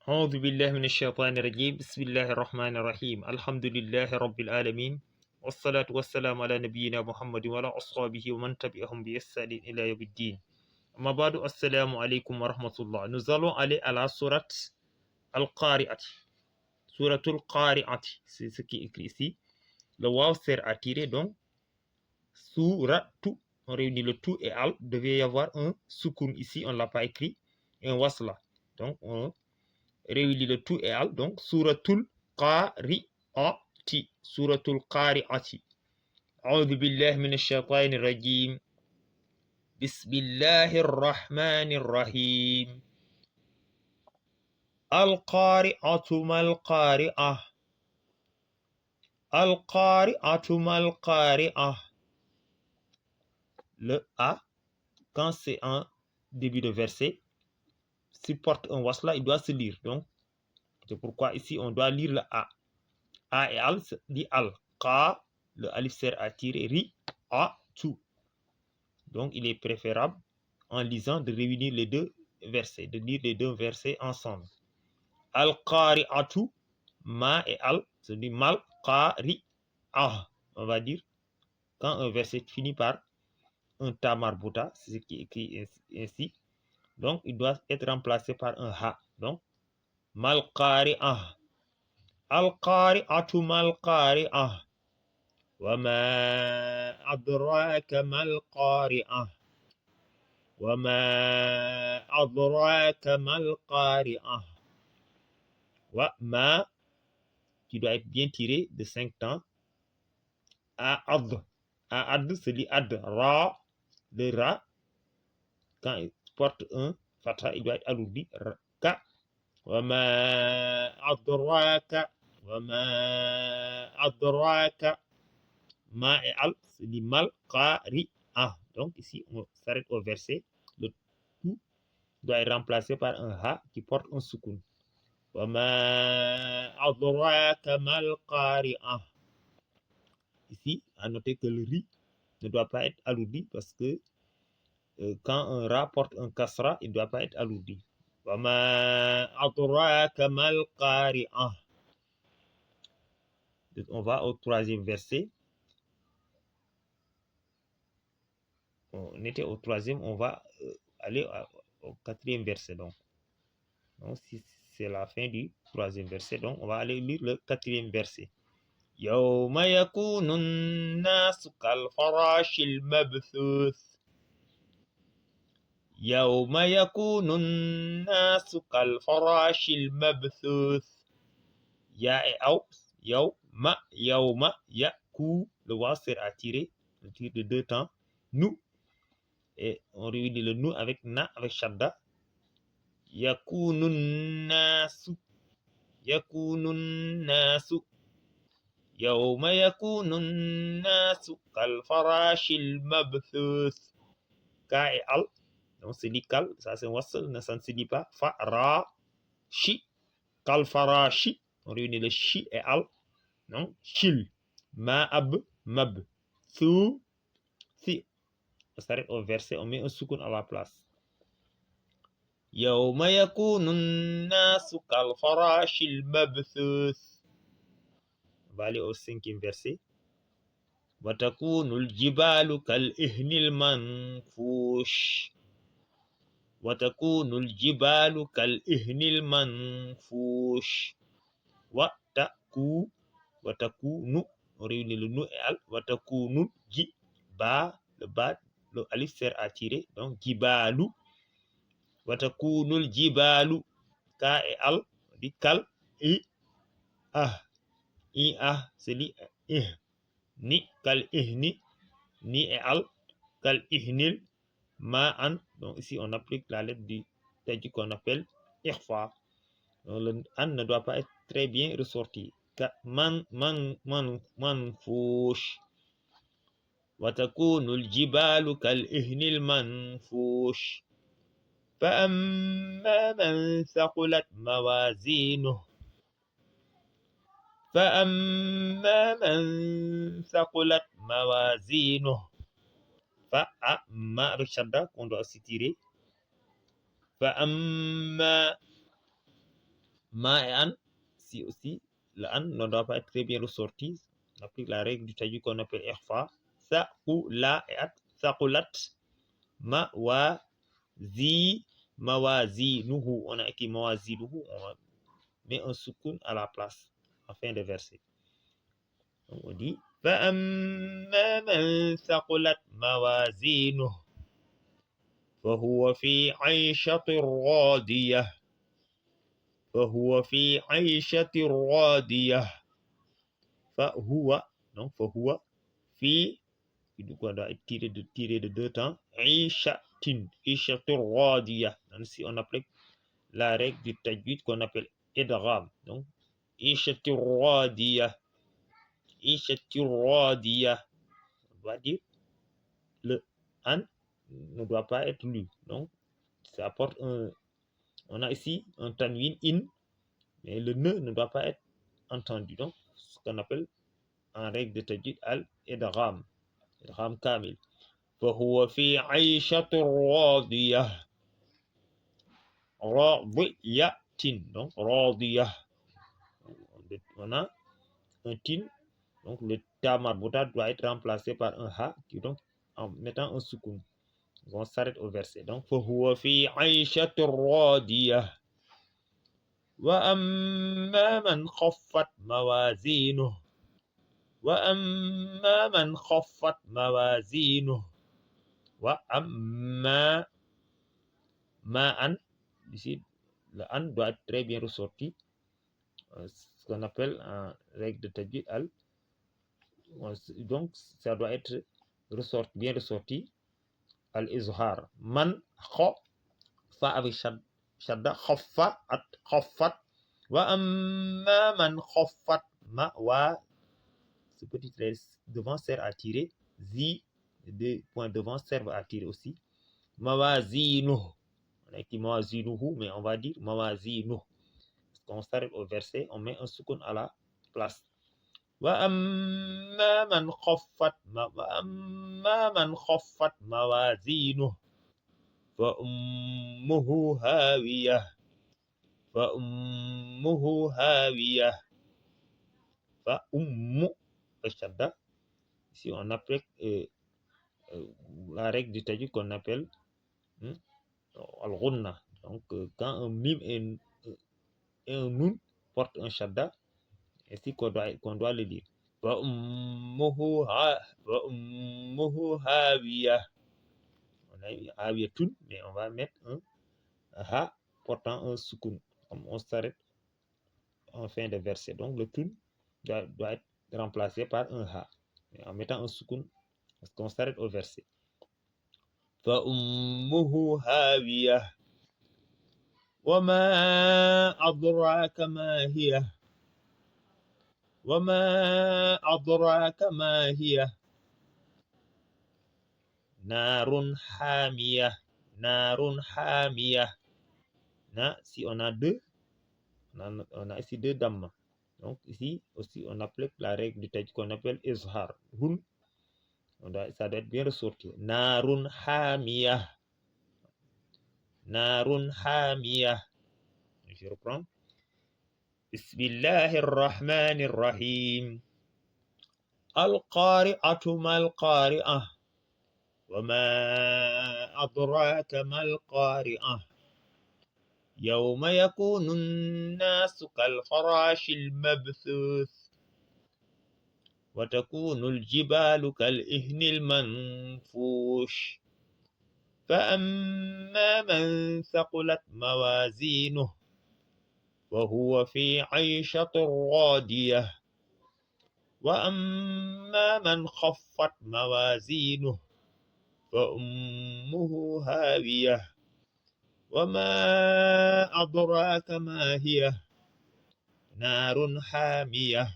أعوذ بالله من الشيطان الرجيم بسم الله الرحمن الرحيم الحمد لله رب العالمين والصلاة والسلام على نبينا محمد وعلى أصحابه ومن تبعهم بإحسان إلى يوم الدين أما بعد السلام عليكم ورحمة الله. Nous allons aller à la sourate Al-Qari'at. Suratul Qari'at, c'est ce qui est écrit ici. Le waw sert à tirer, donc suratu, on réunit le tout et al, devait y avoir un soukoun ici, on ne l'a pas écrit, et un wasla. Donc on réunit le tout et al, donc suratul qari'ati, suratul qari'ati. A'udhu billahi minash shaitanir rajim. Bismillahir rahmanir rahim. Al-qari'atu mal qari'ah. Al-qari'atu mal qari'ah. Le A, quand c'est un début de verset, supporte un wasla, il doit se lire. Donc, c'est pourquoi ici on doit lire le A. A et al, dit al. Qa, le alif sert à tirer. Ri, a, tu. Donc, il est préférable, en lisant, de réunir les deux versets, de lire les deux versets ensemble. Al-qari'atu, ma et al, se dit mal, qari'ah. On va dire, quand un verset finit par un ta marbuta, c'est ce qui est écrit ainsi. Donc, il doit être remplacé par un ha. Donc, mal qari'ah. Al-qari'atu mal qari'ah. Wa ma adraka mal qari'ah. Wa ma adraka mal qari'ah. Wa ma, qui doit être bien tiré de 5 temps. A'ad. A'ad, se lit ad. Ra, le ra, quand il porte un fatha, il doit être alourdi. Ka. Wa ma adraka. Wa ma adraka. Ma et al, se dit mal, qari'ah. Donc ici, on s'arrête au verset. Le tout doit être remplacé par un ha qui porte un soukoun. Wa ma adraka mal qari'ah. Ici, à noter que le ri ne doit pas être alourdi parce que quand un ra porte un kasra, il ne doit pas être alourdi. Wa ma adraka mal qari'ah. On va au troisième verset. On était au troisième, on va aller au quatrième verset. Donc, si c'est la fin du troisième verset, donc on va aller lire le quatrième verset. Yawma yakunun nasu kal farashil mabthuth. Yawma yakunun nasu kal farashil mabthuth. Ya et au, yawma, yaku, le wa sert à tirer, on tire de deux temps. Nous, et on réunit le nous avec na, avec shadda. Yakunun nasu. Yakunun nasu. Yawma yakunun nasu kal farashil mabthuth. Ka et al. Donc c'est dit kal, ça c'est wasl, ça ne se dit pas. Fa, shi, kal farashi. On réunit le shi et al. Donc shil. Ma'ab, mab. Thu, si. On s'arrête au verset, on met un soukoun à la place. Yawma yakunun nasu kal farashil mabthuth. On va aller au cinquième verset. Watakunul jibalu kal ihnil manfush. Watakunul jibalu kal ihnil manfush. Watakunu, on réunit le nous et al. Watakunu, le ba, le alif sert à tirer, donc jibalu. Watakunul jibalu, ka et al, on dit kal, c'est dit ni kal ihni, ni et al, kal ihnil, ma'an. Donc ici on applique la lettre du tajwid qu'on appelle ikhfa. Le an ne doit pas être très bien ressorti. Manfush. Watakunul jibalu kal ihnil manfush. فأما من ثقلت موازينه فأما من ثقلت موازينه فأما avec shadda qu'on doit aussi tirer. فأما Ma et an, si aussi, le an ne doit pas être très bien ressorti. On applique la règle du tajwid qu'on appelle ikhfa. Saqulat, mawazinuhu. On a écrit mawazinuhu, on met un soukoun à la place en fin de verset. Donc on dit فأما من ثقلت موازينه فهو في عيشة راضية فهو في عيشة راضية فهو donc فهو في on doit tirer de deux temps عيشة راضية. Si on applique la règle du tajwid qu'on appelle idgham, donc عيشة راضية on doit dire le an ne doit pas être lu, donc ça apporte on a ici un tanwin in, mais le ne doit pas être entendu, donc ce qu'on appelle en règle de tajwid al-idgham kamil. فهو في عيشة راضية donc راضية, on a un tin, donc le ta marbuta doit être remplacé par un ha, qui donc en mettant un soukoun. On s'arrête au verset. Donc فهو في عيشة راضية وأما من خفت موازينه وأما من خفت موازينه وأما ما an, ici le an doit être très bien ressorti, ce qu'on appelle en règle de tajwid al, donc ça doit être bien ressorti al izhar. Man fa avec shadda khaffat wa amma man khaffat ma wa, ce petit trait devant sert à tirer, zi, deux points devant servent à tirer aussi. Mawazinuh, on a écrit mawazinuhu, mais on va dire mawazinuh. Parce qu'on s'arrête au verset, on met un soukoun à la place. Wa amma man khaffat mawazinuh fa ummuhu hawiyah fa ummu shadda. Si on applique la règle du tajwid qu'on appelle al-ghunna, donc quand un mim et un nun porte un shadda, ainsi qu'on doit le dire. Fa ummuhu hawiyah, on a eu hawiyatun, mais on va mettre un ha portant un soukoun, comme on s'arrête en fin de verset. Donc le tun doit être remplacé par un ha, en mettant un soukoun, parce qu'on s'arrête au verset. Fa ummuhu hawiyah wa ma adraka ma hiya wa ma adraka ma hiya narun hamiyah. Na, si on a deux, on a ici deux damma, donc ici aussi on applique la règle du tajwid qu'on appelle izhar. Hun, ça doit être bien ressorti. Narun hamiyah. Je reprends. Bismillahirrahmanirrahim. Al-qari'atu mal-qari'ah. Wa ma adraka mal-qari'ah. يوم يكون الناس كالفراش المبثوث وتكون الجبال كالإهن المنفوش فأما من ثقلت موازينه وهو في عيشة راضية وأما من خفت موازينه فأمه هاوية وما أدراك ما هي نار حامية